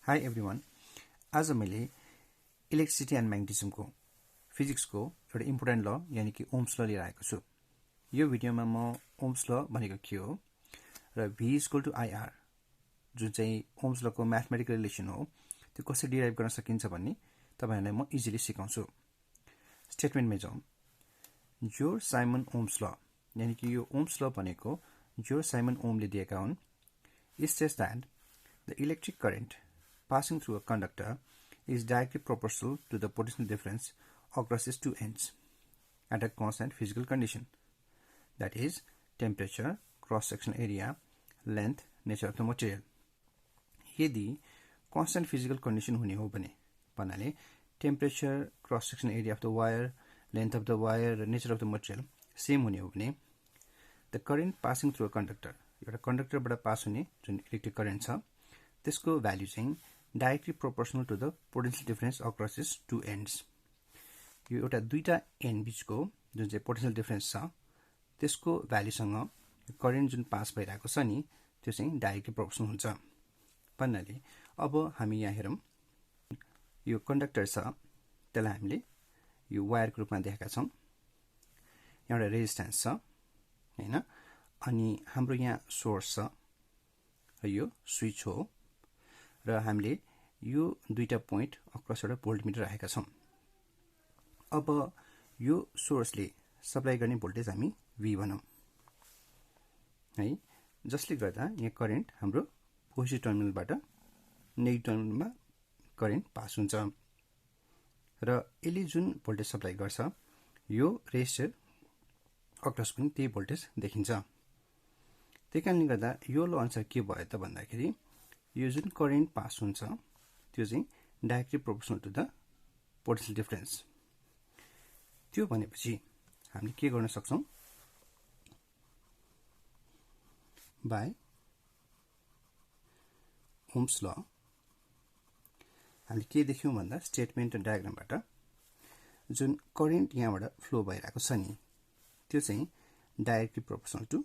Hi everyone. आज मैले electricity and म्याग्नेटिजमको फिजिक्सको एउटा इम्पोर्टेन्ट ल यानि कि ओम्स ल लिएर आएको छु। यो भिडियोमा म ओम्स ल भनेको के हो र V = IR जुन चाहिँ ओम्स लको म्याथमेटिकल रिलेसन हो त्यो कसरी डिराइभ गर्न सकिन्छ भन्ने तपाईहरुलाई म इजिली सिकाउँछु। स्टेटमेन्टमै जाउँ। जोर साइमन ओम्स ल यानि कि यो ओम्स ल भनेको जोर साइमन ओमले दिएका हुन्। It says that the electric current passing through a conductor is directly proportional to the potential difference across its two ends at a constant physical condition, that is temperature, cross-sectional area, length, nature of the material. यदि constant physical condition हुने हो भने भन्नाले temperature, cross-sectional area of the wire, length of the wire र nature of the material same हुने हो भने the current passing through a conductor एउटा कन्डक्टरबाट पास हुने जुन इलेक्ट्रिक करेन्ट छ त्यसको भ्यालु चाहिँ directly proportional to the potential difference across its two ends. यो एउटा दुईटा एन्ड बीचको जुन चाहिँ पोटेन्शियल डिफरेन्स छ त्यसको भ्यालुसँग करेन्ट जुन पास भइरहेको छ नि त्यो चाहिँ डाइरेक्टली प्रोपोर्सनल हुन्छ भन्नाले अब हामी यहाँ हेरौँ। यो कन्डक्टर छ त्यसलाई हामीले यो वायरको रूपमा देखेका छौँ। एउटा रेजिस्टेन्स छ हैन, अनि हाम्रो यहाँ सोर्स छ र यो स्विच हो र हामीले यो दुईटा पोइन्ट अक्रस एउटा भोल्टमिटर राखेका छौँ। अब यो सोर्सले सप्लाई गर्ने भोल्टेज हामी V भनौँ है, जसले गर्दा यहाँ करेन्ट हाम्रो पोजिटिभ टर्मिनलबाट नेगेटिभ टर्मिनलमा करेन्ट पास हुन्छ र यसले जुन भोल्टेज सप्लाई गर्छ यो रेजिस्टर अक्रस पनि त्यही भोल्टेज देखिन्छ। त्यही कारणले गर्दा यो ल अनुसार के भयो त भन्दाखेरि यो जुन करेन्ट पास हुन्छ त्यो चाहिँ directly proportional to the potential difference. त्यो भनेपछि हामीले के गर्न सक्छौं, बाइ ओम्स ल हामीले के देख्यौं भन्दा स्टेटमेन्ट डायग्रामबाट जुन करेन्ट यहाँबाट फ्लो भइरहेको छ नि त्यो चाहिँ directly proportional to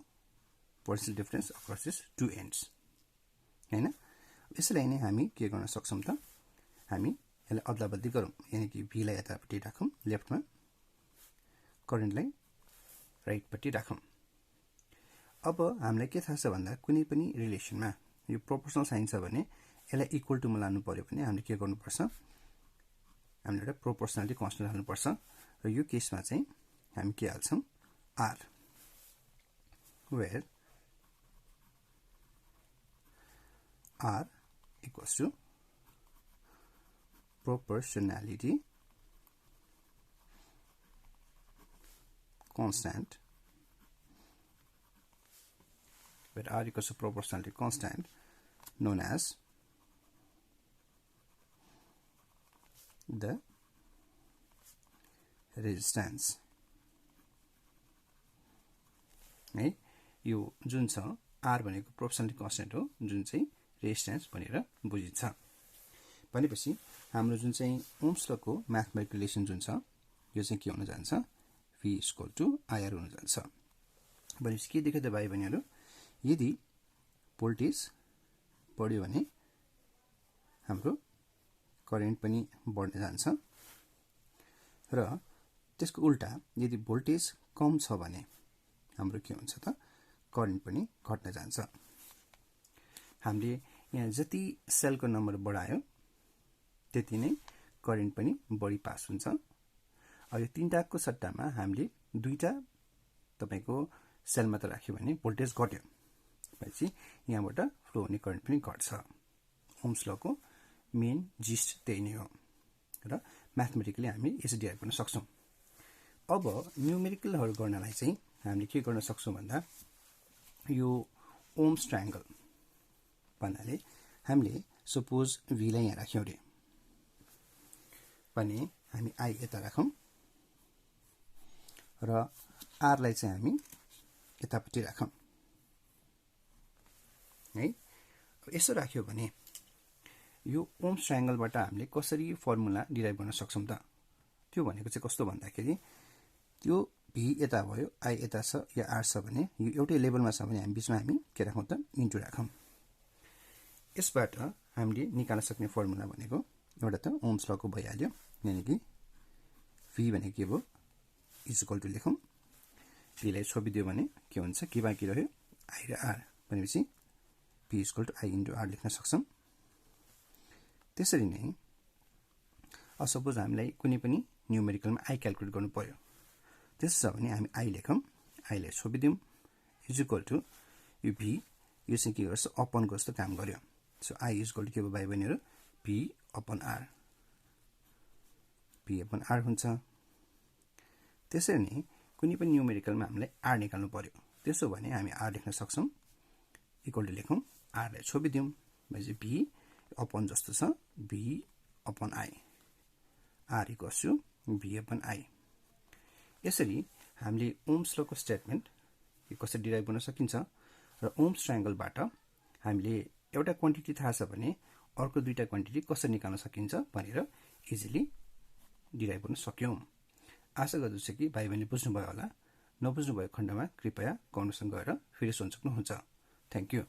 potential difference across its two ends हैन। यसलाई नै हामी के गर्न सक्छौं त, हामी यसलाई अदला-बदली गरौँ यानी कि V लाई यतापट्टि राखौँ लेफ्टमा, करेन्टलाई राइटपट्टि राखौँ। अब हामीलाई के थाहा छ भन्दा कुनै पनि रिलेसनमा यो प्रोपोर्सनल साइन छ भने यसलाई इक्वल टुमा लानु पर्यो भने हामीले के गर्नुपर्छ, हामीले एउटा प्रोपोर्सनालिटी कन्स्टेन्ट हाल्नुपर्छ र यो केसमा चाहिँ हामी के हाल्छौँ R, where R equals to proportionality constant, where R equals to proportionality constant known as the resistance है। यो जुन छ R भनेको प्रोपोर्शनलिटी कन्स्टेन्ट हो जुन चाहिँ रेजिस्टेन्स भनेर बुझिन्छ। भनेपछि हाम्रो जुन चाहिँ ओम्स लको म्याथमेटिकल रिलेसन जुन छ यो चाहिँ के हुन जान्छ, V = IR हुन जान्छ। भनेपछि के देख्यो त भाइ बहिनीहरु, यदि भोल्टेज बढ्यो भने हाम्रो करेन्ट पनि बढ्न जान्छ र त्यसको उल्टा यदि भोल्टेज कम छ भने हाम्रो के हुन्छ त, करेन्ट पनि घट्न जान्छ। हामीले यहाँ जति सेलको नम्बर बढायो त्यति नै करेन्ट पनि बढी पास हुन्छ। अब यो तीनटाको सट्टामा हामीले दुईटा तपाईको सेलमा त राख्यो भने भोल्टेज घट्यो भनेपछि यहाँबाट फ्लो हुने करेन्ट पनि घट्छ। ओम्स लको मेन जिस्ट त्यही नै हो र म्याथमेटिकली हामी यसरी डिराइभ गर्न सक्छौं। अब न्यूमेरिकलहरु गर्नलाई चाहिँ हामीले के गर्न सक्छौं भन्दा यो ओम्स ट्रायंगल भन्नाले हामीले सपोज V लाई यहाँ राख्यौं रे भने हामी I यता राखौं र R लाई चाहिँ हामी यतापट्टि राखौं है। यसो राख्यो भने यो ओम्स ट्रायंगलबाट हामीले कसरी फर्मुला डिराइभ गर्न सक्छौं त, त्यो भनेको चाहिँ कस्तो भन्दाखेरि त्यो V यता भयो I यता छ या R छ भने यो एउटै लेभलमा छ भने हामी बीचमा हामी के राखौं त, इन्टु राखौं। यसबाट हामीले निकाल्न सक्ने फर्मुला भनेको एउटा त ओम्स लको भइहाल्यो, यानी कि V भनेको के भयो इज इक्वल टु लेखौँ, P लाई छोपिदियो भने के हुन्छ, के बाँकी रह्यो I र R भनेपछि P is equal to I into R लेख्न सक्छौँ। त्यसरी नै सपोज हामीलाई कुनै पनि न्युमेरिकलमा I क्याल्कुलेट गर्नु पर्यो, त्यसो छ भने हामी I लेखौँ, I लाई छोपिदिउँ इज इक्वल टु यो V यो चाहिँ के गर्छ अपनको जस्तो काम गर्यो। So I is equal to के भयो भाइ बहिनीहरू P upon R, P upon R हुन्छ। त्यसरी नै कुनै पनि न्युमेरिकलमा हामीलाई R निकाल्नु पर्यो, त्यसो भने हामी R लेख्न सक्छौँ, इक्वल टु लेखौँ, R लाई छोपिदिउँ भनेपछि V अपन जस्तो छ V upon I, R equals to V upon I। यसरी हामीले ओम्स लको स्टेटमेन्ट कसरी डिराइभ गर्न सकिन्छ र ओम्स ट्रायंगलबाट हामीले एउटा क्वान्टिटी थाहा छ भने अर्को दुईटा क्वान्टिटी कसरी निकाल्न सकिन्छ भनेर इजिली डिराइभ गर्न सक्यौं। आशा गर्दछु कि भाइ बहिनी बुझ्नुभयो होला। नबुझ्नु भएको खण्डमा कृपया कमेन्ट सेक्सनमा गएर फेरि सुन्न सक्नुहुन्छ। Thank you.